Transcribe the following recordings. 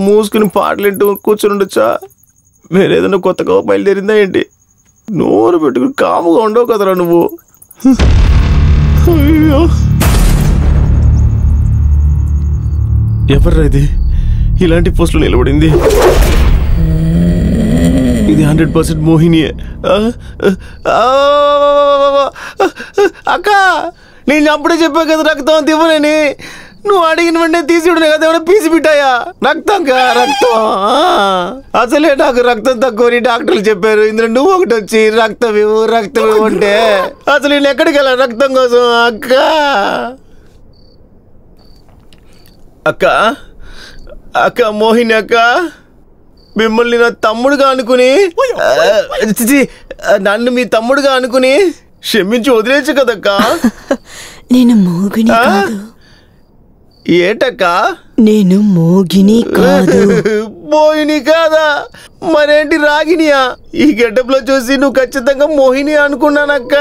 మూసుకుని పాటలు వింటూ కూర్చొని ఉండొచ్చా? వేరేదన్నా కొత్తగా బయలుదేరిందా ఏంటి? నోరు పెట్టుకుని కాముగా ఉండవు కదరా నువ్వు. అయ్యో ఎవర్రా ఇది ఇలాంటి పోస్టులు నిలబడింది? ఇది 100% మోహినియే. అక్క నేను అప్పుడే చెప్పా కదా రక్తం అంత ఇవ్వనని. నువ్వు అడిగిన వెంటనే తీసి కదా ఏమైనా పీసి పెట్టాయా? రక్తం రక్తం అసలే నాకు రక్తం తక్కువని డాక్టర్లు చెప్పారు. ఇందులో నువ్వు ఒకటి వచ్చి రక్తం ఇవ్వు అంటే అసలు నేను ఎక్కడికి వెళ్ళా రక్తం కోసం? అక్క అక్క అక్క మోహిని అక్క, మిమ్మల్ని నా తమ్ముడుగా అనుకుని నన్ను మీ తమ్ముడుగా అనుకుని క్షమించి వదిలేచ్చు కదక్క. నేను మోగిని కాదు. ఏటక్క? నేను మోగిని కాదు. మోహిని కాదా? మరేంటి రాగినియా? ఈ గెటప్ లో చూసి నువ్వు ఖచ్చితంగా మోహిని అనుకున్నానక్క.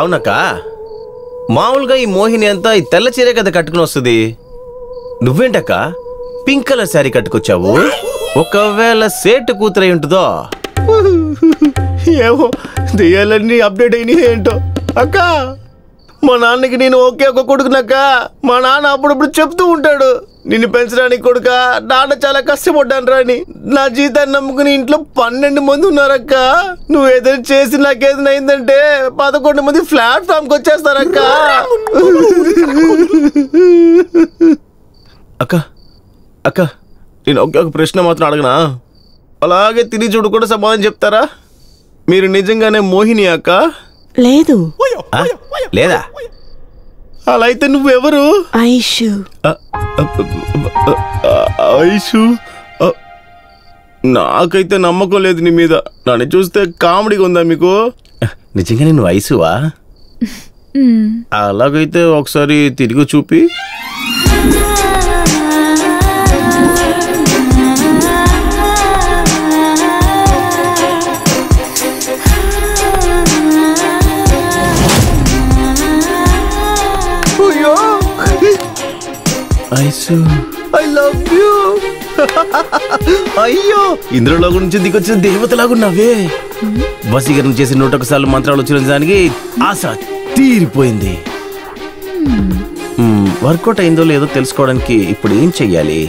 అవునక్క, మామూలుగా ఈ మోహిని అంతా ఈ తెల్ల చీరే కదా కట్టుకుని వస్తుంది. నువ్వేంటక్క పింక్ కలర్ శారీ కట్టుకొచ్చావు? ఒకవేళ సేటు కూతురై ఉంటుందో? ఏమో దెయ్యాలన్నీ అప్డేట్ అయినాయి ఏంటో. అక్క మా నాన్నకి నేను ఒకే ఒక కొడుకునక్క. మా నాన్న అప్పుడప్పుడు చెప్తూ ఉంటాడు, నిన్ను పెంచడానికి కొడుక నాన్న చాలా కష్టపడ్డాను రాని. నా జీతాన్ని నమ్ముకుని ఇంట్లో 12 మంది ఉన్నారక్క. నువ్వు ఏదైనా చేసి నాకేదైనా అయిందంటే 11 మంది ప్లాట్ఫామ్కి వచ్చేస్తారక్క. అక్క అక్క నేను ఒకే ఒక ప్రశ్న మాత్రం అడగనా? అలాగే తిరిగి చూడు కూడా సమాధానం చెప్తారా? మీరు నిజంగానే మోహిని అక్క? లేదు. లేదా? అలా అయితే నువ్వెవరు? ఐషు. ఐషు నాకైతే నమ్మకం లేదు నీ మీద. నన్ను చూస్తే కామెడీగా ఉందా మీకు? నిజంగానే నువ్వు ఐసువా? అలాగైతే ఒకసారి తిరిగి చూపి. Ice I love you. అయ్యో ఇంద్రలో నుంచి దిగొచ్చిన దేవతలాగున్నావే. వశీకరణ చేసి 101 సార్లు మంత్రాలు ఉచ్చరించడానికి ఆశ తీరిపోయింది. వర్కౌట్ అయిందో లేదో తెలుసుకోవడానికి ఇప్పుడు ఏం చెయ్యాలి?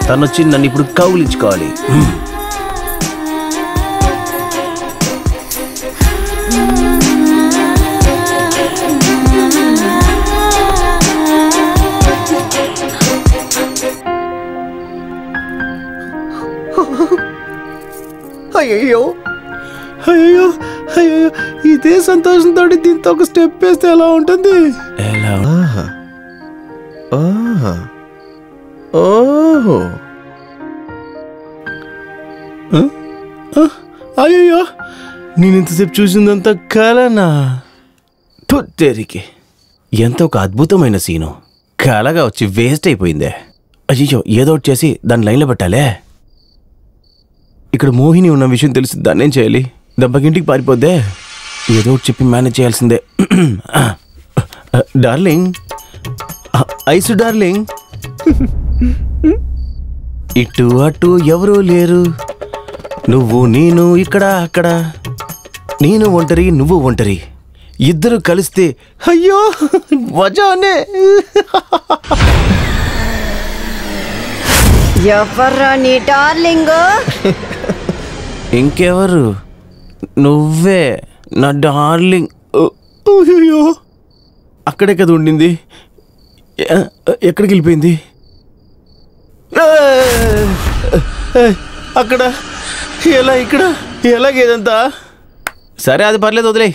తనొచ్చి నన్ను ఇప్పుడు కౌలించుకోవాలి. అయ్యో అయ్యో అయ్యో ఇదే సంతోషంతో దీంతో ఒక స్టెప్ వేస్తే ఎలా ఉంటుంది? అయ్యో నేను ఇంతసేపు చూసిందంతా కలనా? తొట్టేరికి ఎంత ఒక అద్భుతమైన సీను కలగా వచ్చి వేస్ట్ అయిపోయిందే. అయ్యో ఏదో ఒకటి చేసి దాన్ని లైన్లో పెట్టాలే. ఇక్కడ మోహిని ఉన్న విషయం తెలిసి దాన్ని ఏం చేయాలి? దెబ్బకింటికి పారిపోద్దే. ఏదో ఒకటి చెప్పి మేనేజ్ చేయాల్సిందే. డార్లింగ్, ఐసు డార్లింగ్, ఇటు అటు ఎవరూ లేరు, నువ్వు నేను ఇక్కడ అక్కడ, నేను ఒంటరి నువ్వు ఒంటరి, ఇద్దరు కలిస్తే అయ్యో మజానే. ఎవర్రా నీ డార్లింగ్? ఇంకెవరు? నువ్వే నా డార్లింగ్. అయ్యో అక్కడే కదా ఉండింది, ఎక్కడికి వెళ్ళిపోయింది? అక్కడ ఎలా, ఇక్కడ ఎలాగేదంతా? సరే అది పర్లేదు వదిలే.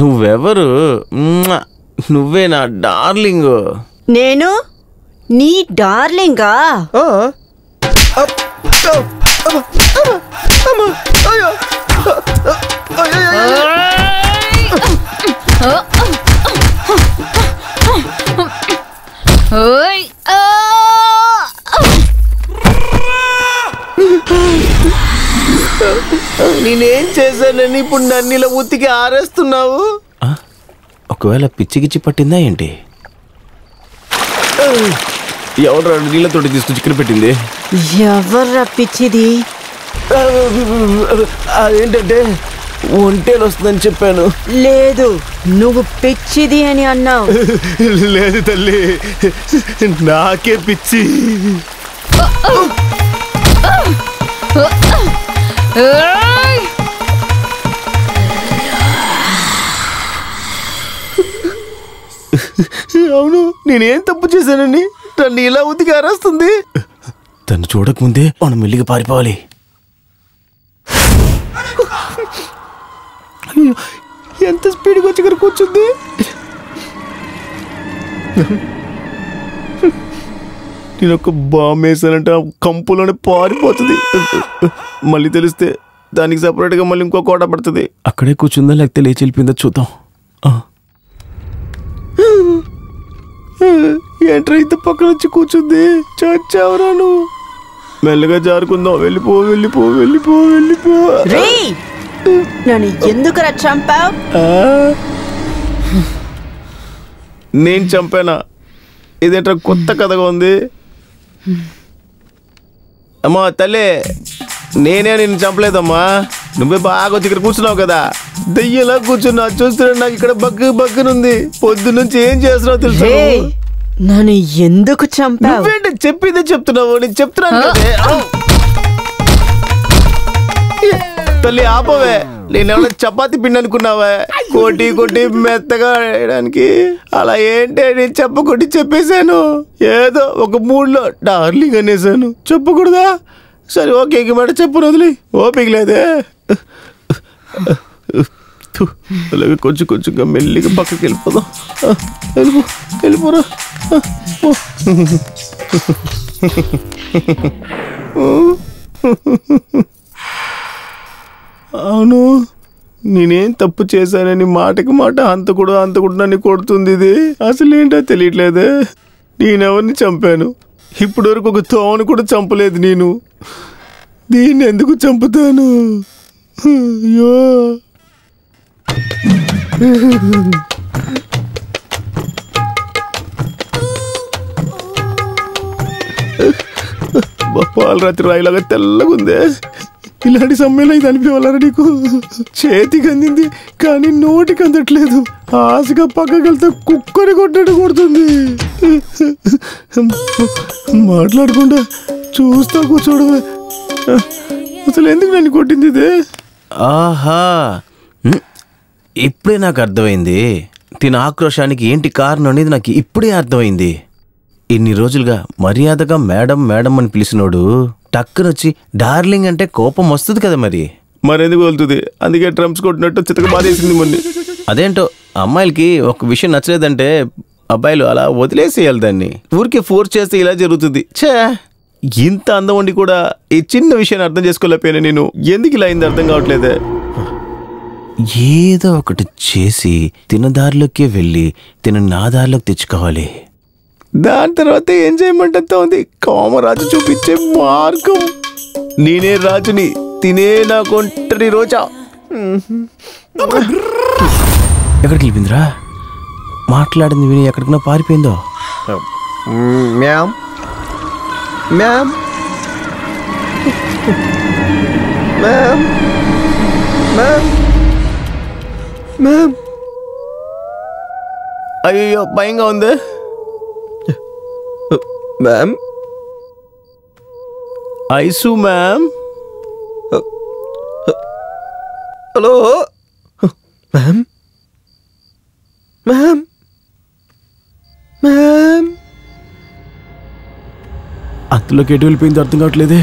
నువ్వెవరు? నువ్వే నా డార్లింగ్. నేను నీ డార్లింగా? నేనేం చేశానని ఇప్పుడు నన్ను ఇలా ఉతికి ఆరేస్తున్నావు? ఒకవేళ పిచ్చిగిచ్చి పట్టిందా ఏంటి? ఎవరు నీళ్ళతోటి తీసుకొచ్చి ఇక్కడ పెట్టింది? ఎవర్రా పిచ్చిది? అదేంటంటే ఒంటేలు వస్తుందని చెప్పాను. లేదు, నువ్వు పిచ్చిది అని అన్నావు. లేదు తల్లి, నాకే పిచ్చి. అవును, నేనేం తప్పు చేశానని నన్ను ఇలా ఉతికి అరేస్తుంది. తను చూడకముందే మనం మెల్లిగా పారిపోవాలి. ఎంత స్పీడ్గా వచ్చి ఇక్కడ కూర్చుంది. నేను ఒక బాంబు వేసానంటే ఆ కంపులోనే పారిపోతుంది. మళ్ళీ తెలిస్తే దానికి సపరేట్గా మళ్ళీ ఇంకో కోట పడుతుంది. అక్కడే కూర్చుందా లేకపోతే లేచి వెళ్ళిపోయిందా చూద్దాం. ఏంట్రా ఇంత పక్కన వచ్చి కూర్చుంది? చచ్చావురా నువ్వు. మెల్లగా జారుకుందాం. వెళ్ళిపో వెళ్ళిపో వెళ్ళిపో వెళ్ళిపో. నన్ను ఎందుకురా చంపావు? నేను చంపానా? ఇదేంట్రా కొత్త కథగా ఉంది. అమ్మా తల్లి, నేనే నిన్ను చంపలేదమ్మా. నువ్వే బాగా వచ్చి ఇక్కడ కూర్చున్నావు కదా, దెయ్యలా కూర్చున్నా. చూస్తున్నా నాకు ఇక్కడ బగ్గునుంది. పొద్దు నుంచి ఏం చేస్తున్నావు తెలుసా? నన్ను ఎందుకు చంపావు? నువ్వేంటి చెప్పిందే చెప్తున్నావు? నేను చెప్తున్నాను కదే. తల్లి ఆపవే. నేనేమన్నా చపాతి పిండి అనుకున్నావా? కొట్టి కొట్టి మెత్తగా వేయడానికి. అలా ఏంటి నేను చెప్పకొట్టి చెప్పేశాను. ఏదో ఒక మూడ్లో డార్లింగ్ అనేసాను. చెప్పకూడదా? సరే ఓకే, ఇక మాట చెప్పు, వదిలి. ఓపిక లేదే. అలాగే కొంచెం కొంచెంగా మెల్లిగా పక్కకి వెళ్ళిపోదాం. వెళ్ళిపో వెళ్ళిపోరా. అవును, నేనేం తప్పు చేశానని మాటకి మాట అంతకుడు నన్ను కొడుతుంది. ఇది అసలు ఏంటో తెలియట్లేదే. నేనెవరిని చంపాను? ఇప్పటి వరకు ఒక తోను కూడా చంపలేదు నేను. దీన్ని ఎందుకు చంపుతాను? అయ్యో, పాలరాత్రి రాయిలాగా తెల్లగా ఉందే. ఇలాంటి సమయంలో ఇది అనిపించాలరా నీకు? చేతికి అందింది కానీ నోటికి అందట్లేదు. ఆశగా పక్కకెళ్తే కుక్కని కొట్టేట్టు కొడుతుంది. మాట్లాడకుండా చూస్తా కూర్చోడమే. అసలు ఎందుకు నన్ను కొట్టింది ఇదే? ఆహా, ఇప్పుడే నాకు అర్థమైంది. తిన ఆక్రోశానికి ఏంటి కారణం అనేది నాకు ఇప్పుడే అర్థమైంది. ఇన్ని రోజులుగా మర్యాదగా మేడం మేడం అని పిలిచినోడు టక్కునొచ్చి డార్లింగ్ అంటే కోపం వస్తుంది కదా. మరెందుకు వెళ్తుంది? అందుకే ట్రంప్స్ కొట్టినట్టు చితక బాధేసింది మొన్న. అదేంటో అమ్మాయిలకి ఒక విషయం నచ్చలేదంటే అబ్బాయిలు అలా వదిలేసేయాలి. దాన్ని ఊరికే ఫోర్స్ చేస్తే ఇలా జరుగుతుంది. ఛే, ఇంత అందం ఉండి కూడా ఈ చిన్న విషయాన్ని అర్థం చేసుకోలేకపోయినా నేను. ఎందుకు ఇలా అయింది అర్థం కావట్లేదే. ఏదో ఒకటి చేసి తినదారిలోకే వెళ్ళి తిన నా దారిలోకి తెచ్చుకోవాలి. దాని తర్వాత ఏం చేయమంటా ఉంది కామరాజు చూపించే మార్గం. నేనే రాజుని, తినే నా కొంటరి రోజా. ఎక్కడికి వెళ్ళిపోయిందిరా? మాట్లాడింది విని ఎక్కడికన్నా పారిపోయిందో. Ma'am ma'am ma'am ma'am ma'am. అయ్యో భయంగా ఉంది మ్యామ్. ఐసు ma'am. Hello ma'am. Ma'am ma'am. అంతలోకి ఎటు వెళ్ళిపోయిందో అర్థం కావట్లేదే.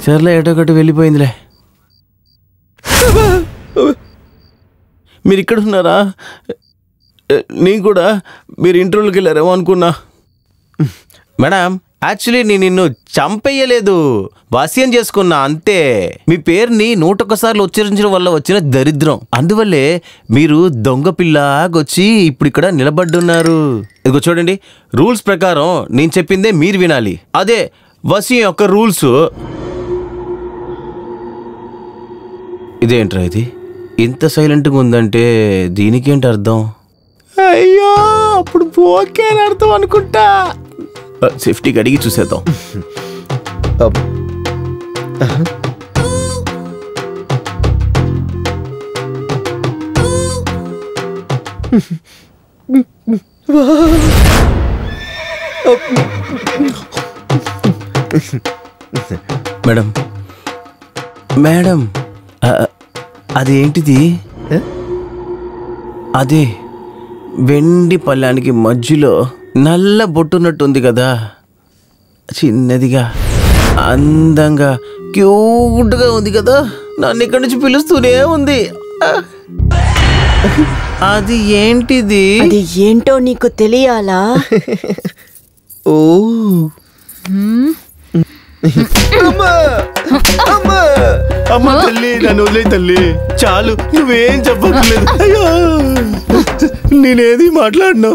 సర్లే, ఎటో ఒకటి వెళ్ళిపోయిందిలే. మీరు ఇక్కడ ఉన్నారా? నేను కూడా మీరు ఇంటర్వ్యూకి వెళ్ళారేమో అనుకున్నా. మేడం, యాక్చువల్లీ నేను నిన్ను చంపేయలేదు, వాస్యం చేసుకున్నా అంతే. మీ పేరుని 101 సార్లు ఉచ్చరించడం వల్ల వచ్చిన దరిద్రం. అందువల్లే మీరు దొంగ పిల్లగొచ్చి ఇప్పుడు ఇక్కడ నిలబడ్డున్నారు. ఇదిగో చూడండి, రూల్స్ ప్రకారం నేను చెప్పిందే మీరు వినాలి. అదే వసీం యొక్క రూల్స్. ఇదేంట్రా ఇది? ఇంత సైలెంట్గా ఉందంటే దీనికేంటి అర్థం? అయ్యో అప్పుడు ఓకే అని అర్థం అనుకుంటా. సేఫ్టీకి అడిగి చూసేద్దాం. మేడం మేడం అదేంటిది? అదే వెండి పళ్ళానికి మధ్యలో నల్ల బొట్టున్నట్టుంది కదా, చిన్నదిగా అందంగా క్యూట్గా ఉంది కదా, నన్ను ఇక్కడి నుంచి పిలుస్తూనే ఉంది. అది ఏంటిది? అది ఏంటో నీకు తెలియాలా? ఓ అమ్మ తల్లి, నన్ను వదిలే తల్లి, చాలు, నువ్వేం చెప్పట్లేదు. అయ్యో నేనేది మాట్లాడినా.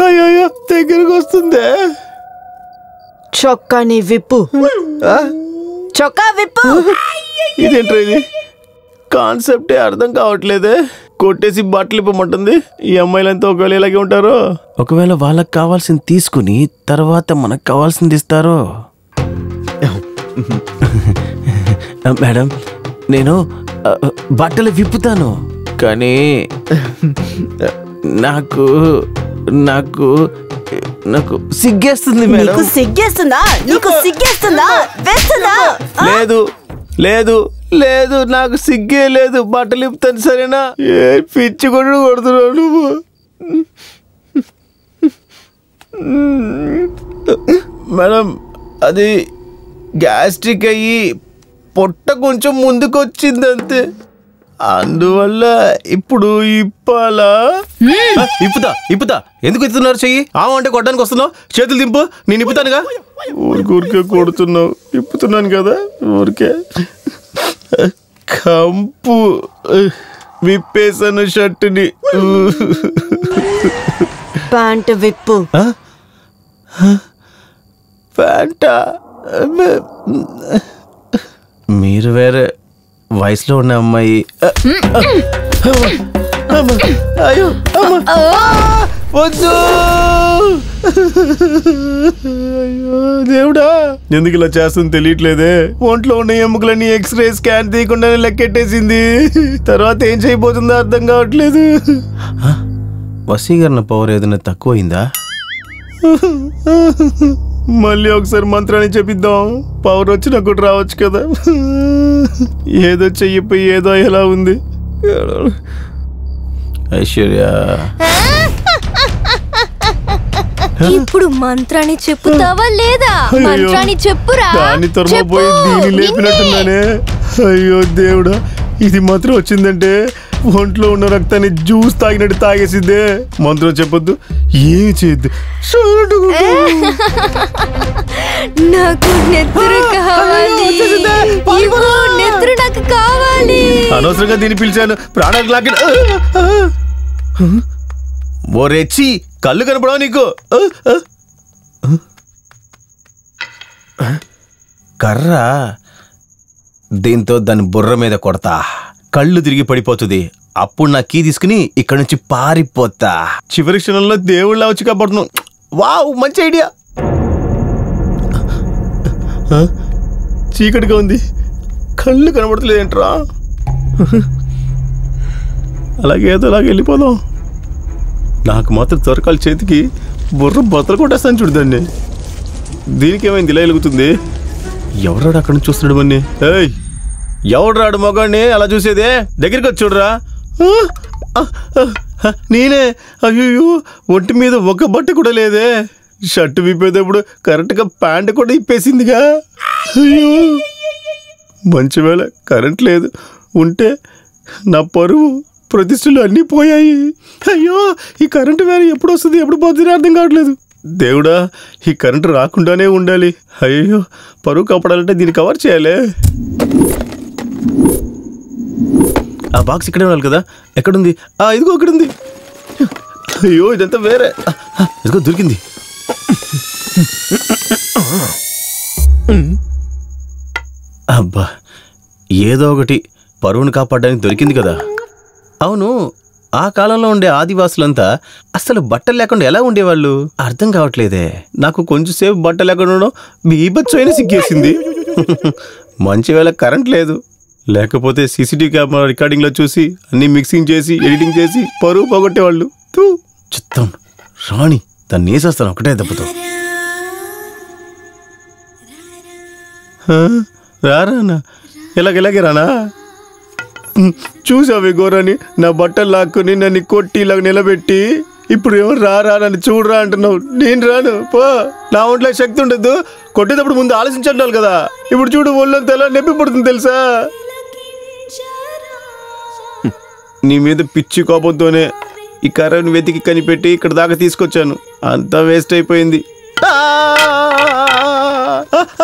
అయ్యో దగ్గరకు వస్తుందే. చొక్కాని విప్పు, చొక్కా విప్పు. ఇదేంట్రా ఇది? కాన్సెప్టే అర్థం కావట్లేదే. కొట్టేసి బట్టలు ఇప్పమంటుంది. ఈ అమ్మాయిలంతా ఒకవేళ ఇలాగే ఉంటారో? ఒకవేళ వాళ్ళకి కావాల్సింది తీసుకుని తర్వాత మనకు కావాల్సింది ఇస్తారో? మేడం నేను బట్టలు విప్పుతాను, కానీ నాకు నాకు నాకు సిగ్గేస్తుంది మేడం. నీకు సిగ్గేస్తుందా? నీకు సిగ్గేస్తుందా? వేస్తుందా? లేదు లేదు లేదు, నాకు సిగ్గే లేదు. బట్టలు ఇప్పుతాను సరేనా? ఏ పిచ్చి కొడు కొడుతున్నావు నువ్వు. మేడం అది గ్యాస్ట్రిక్ అయ్యి పొట్ట కొంచెం ముందుకు వచ్చింది అంతే, అందువల్ల ఇప్పుడు ఇప్పాలా? ఇప్పుతా ఎందుకు ఎత్తుతున్నారు చెయ్యి? అంటే కొట్టడానికి వస్తున్నావు, చేతులు దింపు, నేను ఇప్పుతానుగా. ఊరికే కొడుతున్నావు, ఇప్పుతున్నాను కదా ఊరికే. కంపు విప్పేసాను షర్టుని. ప్యాంటు విప్పు. ప్యాంటా? మీరు వేరే వయసులో ఉన్న అమ్మాయి. అయ్యో వద్దు. అయ్యో దేవుడా, ఎందుకు ఇలా చేస్తుంది తెలియట్లేదే. ఒంట్లో ఉన్న ఎముకలన్నీ ఎక్స్రే స్కాన్ తీయకుండానే లెక్కెట్టేసింది. తర్వాత ఏం చేయబోతుందో అర్థం కావట్లేదు. వశీకరణ పవర్ ఏదైనా తక్కువైందా? మళ్ళీ ఒకసారి మంత్రాన్ని చెప్పిద్దాం, పవర్ వచ్చినా కూడా రావచ్చు కదా. ఏదో చెయ్యిపోయి ఏదో ఎలా ఉంది. ఐశ్వర్య ఇప్పుడు మంత్రాన్ని చెప్పుతావా లేదా? మంత్రాన్ని చెప్పురా. దాన్ని తొరమపోయి దీన్ని లేపినట్టున్నానే. అయ్యో దేవుడా, ఇది మాత్రం వచ్చిందంటే ఒంట్లో ఉన్న రక్తాన్ని జ్యూస్ తాగినట్టు తాగేసిద్దే. మంత్రం చెప్పొద్దు, ఏమి చేయొద్దు. నాకు నెత్తురు కావాలి, నెత్తురు నాకు కావాలి. అనవసరంగా దీన్ని పిలిచాను, ప్రాణాలకు లాగి. ఓ రెచ్చి, కళ్ళు కనపడవా నీకు? కర్ర, దీంతో దాని బుర్ర మీద కొడతా, కళ్ళు తిరిగి పడిపోతుంది. అప్పుడు నా కీ తీసుకుని ఇక్కడ నుంచి పారిపోతా. చివరి క్షణంలో దేవుళ్ళ వచ్చి కాపాడుతున్నావు. వావ్, మంచి ఐడియా. చీకటిగా ఉంది, కళ్ళు కనబడతలేదేంట్రా? అలాగే ఏదో అలాగే వెళ్ళిపోదాం. నాకు మాత్రం త్వరకాల చేతికి బుర్ర బతలు కొట్టేస్తాను చూడదండి. దీనికి ఏమైంది ఇలా వెలుగుతుంది? ఎవరాడు అక్కడ నుంచి చూస్తున్నాడు మన్ని? ఏయ్, ఎవడ్రాడు మొగాడిని అలా చూసేదే? దగ్గరికి వచ్చి చూడరా. నేనే. అయ్యో, ఒంటి మీద ఒక బట్ట కూడా లేదే. షర్టు విప్పేటప్పుడు కరెక్ట్గా ప్యాంట్ కూడా ఇప్పేసిందిగా. అయ్యో, మంచి వేళ కరెంట్ లేదు, ఉంటే నా పరువు ప్రతిష్టలు అన్నీ పోయాయి. అయ్యో, ఈ కరెంటు వేరే ఎప్పుడు వస్తుంది ఎప్పుడు పోతుంది అర్థం కావట్లేదు. దేవుడా, ఈ కరెంటు రాకుండానే ఉండాలి. అయ్యో, పరువు కాపాడాలంటే దీన్ని కవర్ చేయాలి. ఆ బాక్స్ ఇక్కడే ఉండాలి కదా. ఎక్కడుంది? ఇదిగో ఇక్కడుంది. అయ్యో, ఇదంతా వేరే. ఇదిగో దొరికింది. అబ్బా, ఏదో ఒకటి పరువును కాపాడడానికి దొరికింది కదా. అవును, ఆ కాలంలో ఉండే ఆదివాసులంతా అసలు బట్టలు లేకుండా ఎలా ఉండేవాళ్ళు అర్థం కావట్లేదే. నాకు కొంచెం సేపు బట్టలు లేకుండా ఉండడం బీభత్సమైన సిగ్గేసింది. మంచి వేళ కరెంట్ లేదు, లేకపోతే సీసీటీవీ కెమెరా రికార్డింగ్లో చూసి అన్ని మిక్సింగ్ చేసి ఎడిటింగ్ చేసి పరువు పోగొట్టేవాళ్ళు. చిత్తం రాణి దాన్ని వేసేస్తాను ఒకటే దెబ్బతో. రానా ఇలాగే రానా? చూసావే గోరాని, నా బట్టలు లాక్కుని నన్ను కొట్టి ఇలా నిలబెట్టి ఇప్పుడు ఎవరు రారా నన్ను చూడరా అంటున్నావు. నేను రాను పో, నా ఒంట్లో శక్తి ఉండదు. కొట్టేటప్పుడు ముందు ఆలోచించాలి కదా. ఇప్పుడు చూడు ఒళ్ళంతా ఎలా నొప్పి పడుతుంది తెలుసా. నీ మీద పిచ్చి కోపంతోనే ఈ కర్రను వెతికి కనిపెట్టి ఇక్కడ దాకా తీసుకొచ్చాను. అంతా వేస్ట్ అయిపోయింది.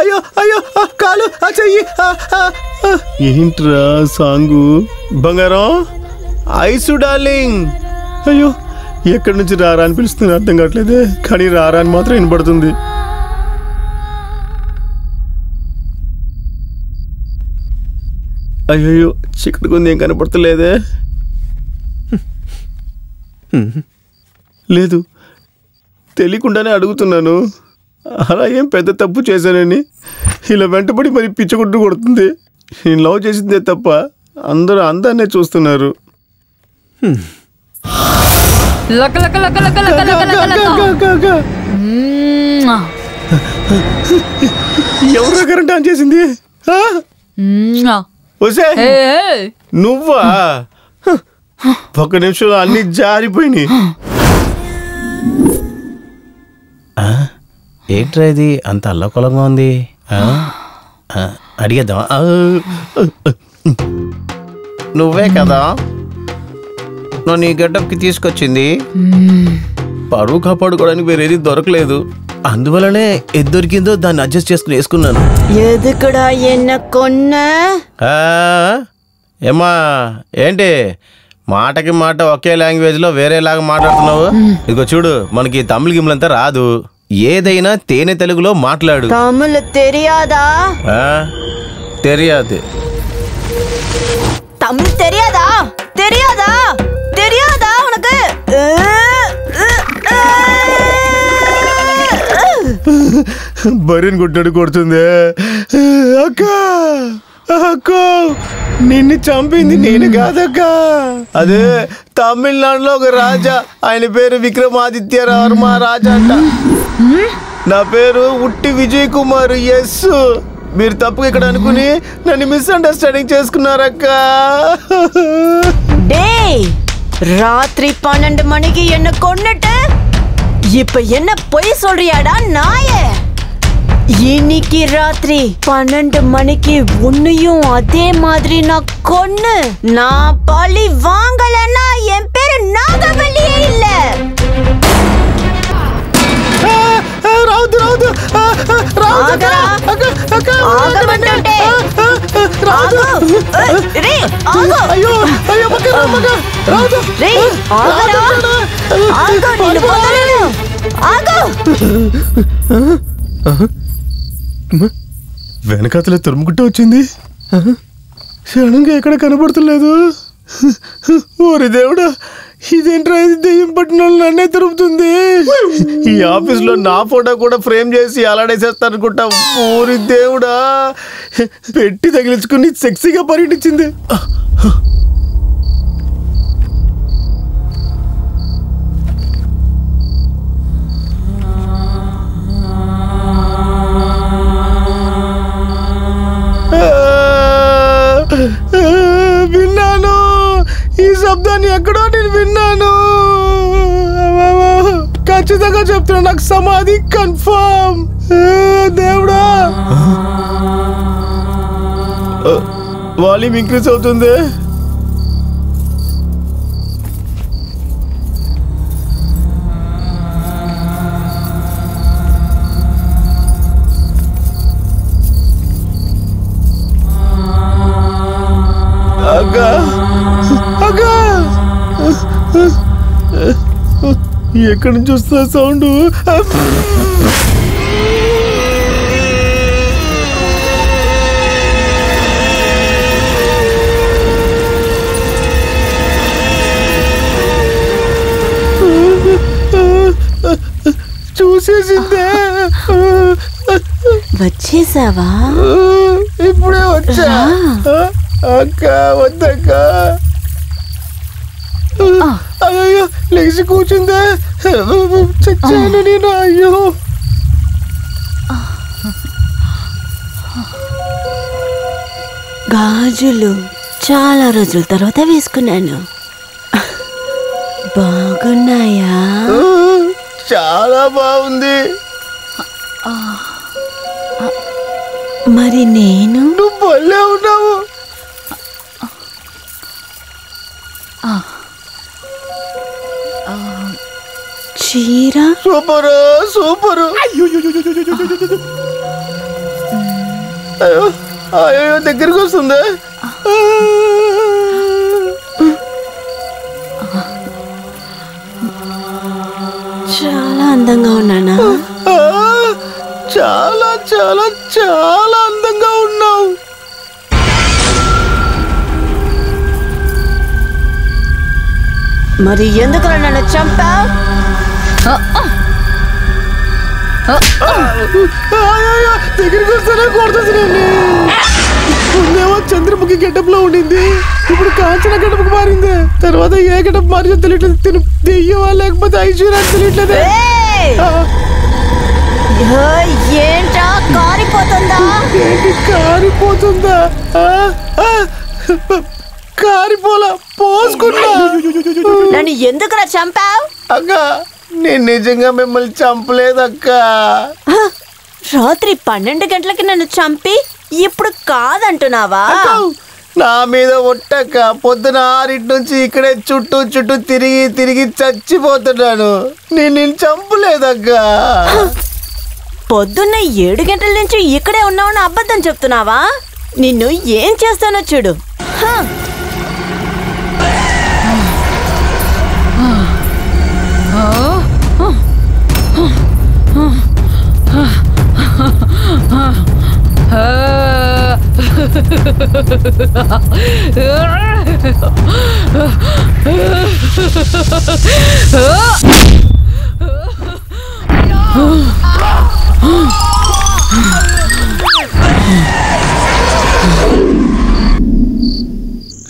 అయ్యో అయ్యో కాలు చెయ్యి. ఏంట్రా సాంగు? బంగారం ఐసు డార్లింగ్. అయ్యో ఎక్కడి నుంచి రారా అని పిలుస్తుంది అర్థం కావట్లేదే, కానీ రారా అని మాత్రం వినపడుతుంది. అయ్యో చీకటి కొంది ఏం కనపడతలేదే. లేదు తెలియకుండానే అడుగుతున్నాను. అలా ఏం పెద్ద తప్పు చేశానని ఇలా వెంటబడి మరి పిచ్చగుడ్డు కొడుతుంది. నేను లవ్ చేసిందే తప్ప అందరూ అందాన్నే చూస్తున్నారు. ఎవరో కరెంట్ ఆన్ చేసింది? నువ్వా? ఒక్క నిమిషంలో అన్ని జారిపోయినాయి. ఏంట్రా ఇది అంత అల్లకొలంగా ఉంది? అడిగేద్దాం. నువ్వే కదా నన్ను ఈ గడ్డకి తీసుకొచ్చింది. పరువు కాపాడుకోవడానికి వేరేది దొరకలేదు, అందువలనే ఏది దొరికిందో దాన్ని అడ్జస్ట్ చేసుకుని వేసుకున్నాను. ఏమా ఏంటి మాటకి మాట ఒకే లాంగ్వేజ్ లో వేరేలాగా మాట్లాడుతున్నావు? ఇదిగో చూడు, మనకి తమిళ గిమ్లంతా రాదు, ఏదైనా తేనె తెలుగులో మాట్లాడు. తమిళ తెలియదా? తెలియదు. తమిళ తెలియదా? తెలియదా? తెలియదా ఉనకు? బరిని కొట్టాడు కొడుతుంది. అక్క అక్క నిన్ను చంపింది నేను కాదక్క. అదే తమిళనాడులో ఒక రాజా, ఆయన పేరు విక్రమాదిత్య వర్మ రాజా అంట. నా పేరు ఉట్టి విజయ్ కుమార్. ఎస్, మీరు తప్పుగా ఇక్కడ అనుకుని నన్ను మిస్అండర్స్టాండింగ్ చేసుకున్నారక్క. ராத்திரி 12 மணிக்கு என்ன கொன்னுட்டு இப்ப என்ன பொய் சொல்றியாடா நாயே? இன்னைக்கு ராத்திரி 12 மணிக்கு உன்னையும் அதே மாதிரி நான் கொன்னு நான் பழி வாங்கலன்னா என் பேரு நாகவல்லியே இல்ல. రాదు రాదు అయ్యో అయ్యో వెనకాతలే తురుముకుంటూ వచ్చింది. క్షణంగా ఎక్కడ కనబడతలేదు. ఓరి దేవుడా, ఇదేంట్రా ఇది? దెయ్యం పట్టిన వాళ్ళు నన్నే తిరుగుతుంది. ఈ ఆఫీస్ లో నా ఫోటో కూడా ఫ్రేమ్ చేసి అలాడేసేస్తారనుకుంటా. ఓరి దేవుడా, పెట్టి తగిలించుకుని సెక్సీగా పర్యటించింది. విన్నాను ఈ శబ్దాన్ని, ఎక్కడో నేను విన్నాను. ఖచ్చితంగా చెప్తున్నా, నాకు సమాధి కన్ఫర్మ్. దేవుడా, వాల్యూమ్ ఇంక్రీజ్ అవుతుంది. ఎక్కడి నుంచి వస్తా సౌండ్? వచ్చేసిందే. వచ్చేసావా? ఇప్పుడే వచ్చా. అక్క వద్దక్క. అయ్యో లేచి కూర్చుందే. చచ్చాను నేను. అయ్యో గాజులు చాలా రోజుల తర్వాత వేసుకున్నాను. బాగున్నాయా? చాలా బాగుంది. మరి నేను? నువ్వు భలే ఉన్నావు. చీర సూపరు సూపరు. అయ్యో అయ్యో దగ్గరికి వస్తుంది. చాలా అందంగా ఉన్నానా? చాలా చాలా చాలా అందంగా ఉన్నావు. మరి ఎందుకు నన్ను చంపావు? దగ్గరికి వస్తానే కొడుతుంది. ముందేమో చంద్రముఖి గెటప్ లో ఉండింది, ఇప్పుడు కాంచన గెటప్ మారింది. తర్వాత ఏ గెటప్ మారిందో తెలియట్లేదు. తిను దెయ్యమా లేకపోతే ఐశ్వర్య తెలియట్లేదు. ఏంటా కారిపోతుందా? ఏంటి కారిపోతుందా? కారిపోలా, పోసుకున్నా. నన్ను ఎందుకురా చంపావు? అక్క నేను నిజంగా మిమ్మల్ని చంపలేదక్క. రాత్రి 12 గంటలకి నన్ను చంపి ఇప్పుడు కాదంటున్నావా? నా మీద ఒట్టక్క. పొద్దున 6 నుంచి ఇక్కడే చుట్టూ చుట్టూ తిరిగి తిరిగి చచ్చిపోతున్నాను. నేను చంపలేదక్క. పొద్దున్న 7 గంటల నుంచి ఇక్కడే ఉన్నావని అబద్ధం చెప్తున్నావా? నిన్ను ఏం చేస్తానో చూడు.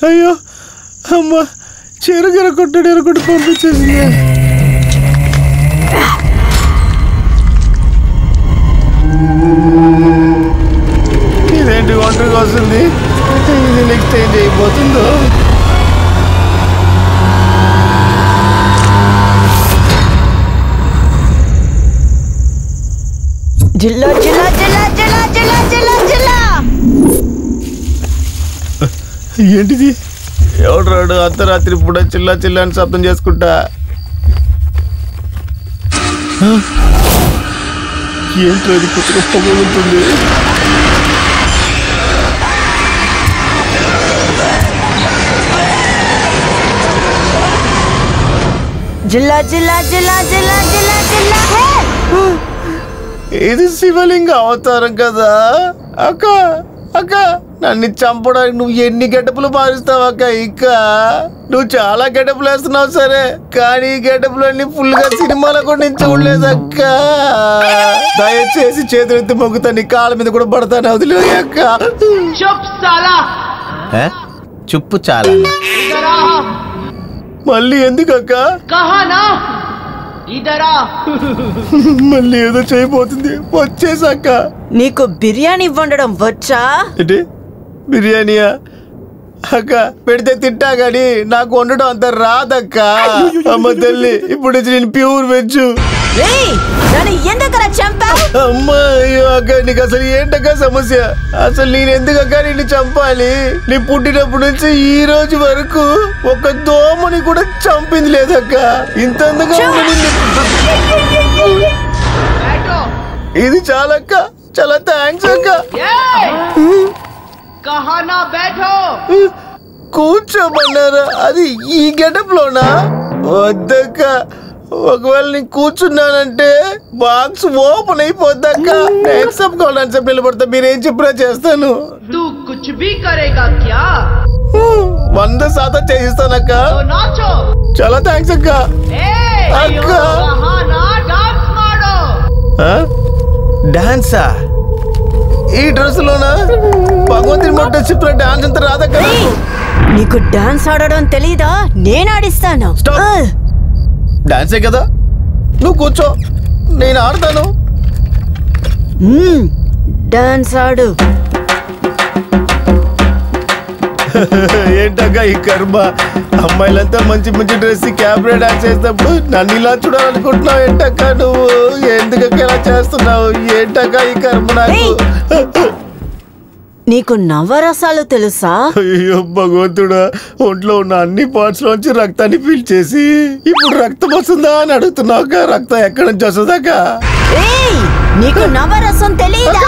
అయ్యో అమ్మ, చెరుకు ఎరగొట్టు పంపించేసింది. ఇదేంటి ఒంటరిగా వస్తుంది? ఇది నెక్స్ట్ ఏం చేయబోతుందో? జిల్లా జిల్లా జిల్లా జిల్లా జిల్లా జిల్లా జిల్లా. ఏంటిది? ఎవడు రాడు అర్ధరాత్రి పూట చిల్లా చిల్లా అని శబ్దం చేసుకుంటా? ఏంటో ఇది కొత్తగా పొగలుతుంది. జిల్లా జిల్లా జిల్లా జిల్లా జిల్లా జిల్లా. ఇది శివలింగ అవతారం కదా అక్క. అక్క నన్ను చంపడానికి నువ్వు ఎన్ని గెటపులు మారుస్తావు అక్క? ఇంకా నువ్వు చాలా గెటపులు వేస్తున్నావు సరే, కానీ ఈ గెటపులు అన్ని ఫుల్ గా సినిమాలో కూడా నేను చూడలేదు అక్క. దయచేసి చేతులెత్తి మొగ్గుతా, నీ కాళ్ళ మీద కూడా పడతాను, వదిలే అక్క. చుప్పు చాలా. మళ్ళీ ఎందుకు అక్క? మళ్ళీ ఏదో చేయబోతుంది. వచ్చేసాక నీకు బిర్యానీ వండడం వచ్చా? ఏంటి బిర్యానీయా? అక్క పెడితే తింటా గాని నాకు వండడం అంత రాదక్క. అమ్మ తల్లి, ఇప్పుడు నేను ప్యూర్ వెజ్. ఎందుకు చంపావు? అమ్మా అయ్యో అక్క, నీకు అసలు ఏంటక్క సమస్య? అసలు నేను ఎందుకు అక్క నిన్ను చంపాలి? నీ పుట్టినప్పటి నుంచి ఈ రోజు వరకు ఒక దోమని కూడా చంపింది లేదక్క. ఇంత అందంగా ఇది చాలక్క. చాలా థ్యాంక్స్ అక్క. కూర్చోమన్నారా? అది ఈ గెటప్ లోనా? వద్దక్క, ఒకవేళ నేను కూర్చున్నానంటే బాక్స్ ఓపెన్ అయిపోద్దక్క. ఎక్సెప్ట్ కావాలని చెప్పి నిలబడతా, మీరేం చెప్పినా చేస్తాను. 100% చేయిస్తానక్క. చాలా థ్యాంక్స్ అక్క. అక్క డాన్సా? ఈ డ్రెస్సులోనా? భగవంతుని మొట్ట చెప్పిన డాన్స్ అంతా రాదక్క. నీకు డాన్స్ ఆడడం తెలీదా? నేను ఆడిస్తాను. Stop. డాన్సే కదా, నువ్వు కూర్చో, నేను ఆడతాను. డాన్స్ ఆడు. ఏంటక్క ఈ కర్మ? అమ్మాయిలంతా మంచి మంచి డ్రెస్ క్యాబ్రే డాన్స్ చేసినప్పుడు నన్ను ఇలా చూడాలనుకుంటున్నావు ఏంటక్క? నువ్వు ఎందుకక్క ఇలా చేస్తున్నావు? ఏంటక్క ఈ కర్మ నాకు? నీకు నవరసాలు తెలుసా? అయ్యో భగవంతుడా, ఒంట్లో ఉన్న అన్ని పార్ట్స్ లోంచి రక్తాన్ని పీల్చేసి ఇప్పుడు రక్తం వస్తుందా అని అడుగుతున్నావు. రక్తం ఎక్కడి నుంచి వస్తుందాక? ఏయ్, నీకు నవరసం తెలీదా?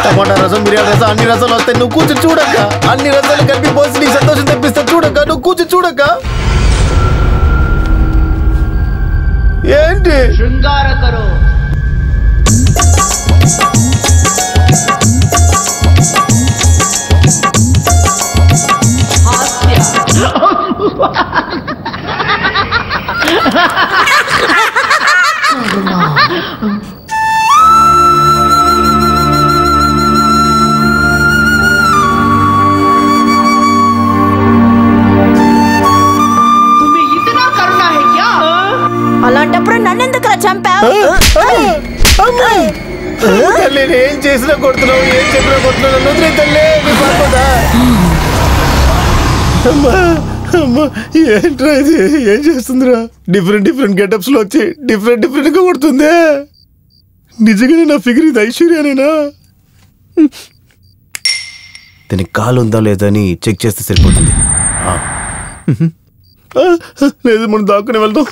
టమాటా రసం, మిరియాల రసం, అన్ని రసాలు వస్తాయి. నువ్వు కూర్చొని చూడక్క. అన్ని రసాలు కలిపి పోసి నీకు సంతోషం తెప్పిస్తా. చూడక్క, నువ్వు కూర్చొని చూడక్క. ఏంటి श्रृंगार करो। तुम्हें इतना करना है क्या? అలాంటప్పుడు నన్నెందుకులా చంపావు? తల్లి, ఏం చేసినా కొడుతున్నావు, ఏం చెప్పినా కొడుతున్నావు. నన్ను తల్లి, నీ పాపదా? అమ్మా అమ్మా, ఏంట్రా ఇది? ఏం చేస్తుందిరా? డిఫరెంట్ డిఫరెంట్ గెటప్స్ లో వచ్చి డిఫరెంట్ డిఫరెంట్ గా కొడుతుందే. నిజంగానే నా ఫిగర్ ఇది ఐశ్వర్యానేనా? దీనికి కాలు ఉందా లేదా అని చెక్ చేస్తే సరిపోతుంది. లేదు, మనం దాక్కునే వెళ్దాం.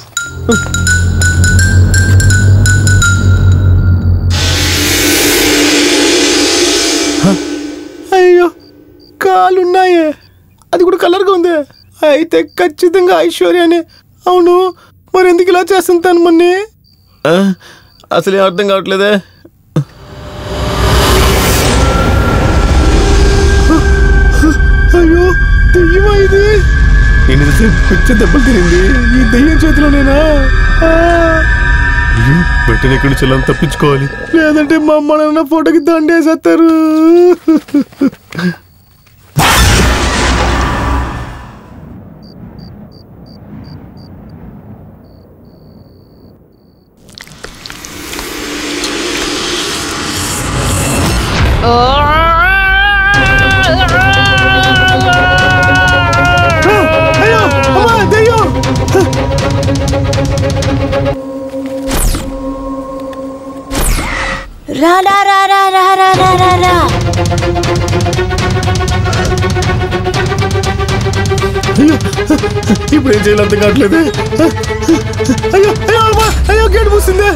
అయ్యో, కాలున్నాయే, అది కూడా కలర్గా ఉంది. అయితే ఖచ్చితంగా ఐశ్వర్యానే. అవును, మరి ఎందుకు ఇలా చేస్తుంటాను మొన్న? అసలే అర్థం కావట్లేదే. అయ్యో, దెయ్యమా ఇది? ఎన్నిసేపు పిచ్చి దెబ్బలు తిరిగింది. ఈ దెయ్యం చేతిలోనేనా? వెంటనే ఇక్కడ నుంచి తప్పించుకోవాలి, లేదంటే మా అమ్మ నాన్న ఫోటోకి దండేసేస్తారు. అయ్యో, అమ్మా, దెయ్యం! రా రా రా రా రా రా రా రా రా. అయ్యో, ఇప్పుడు ఏం చేయాలి అర్థం కావట్లేదు. అయ్యో అయ్యో అమ్మా, అయ్యో, గేట్ మూసిందే.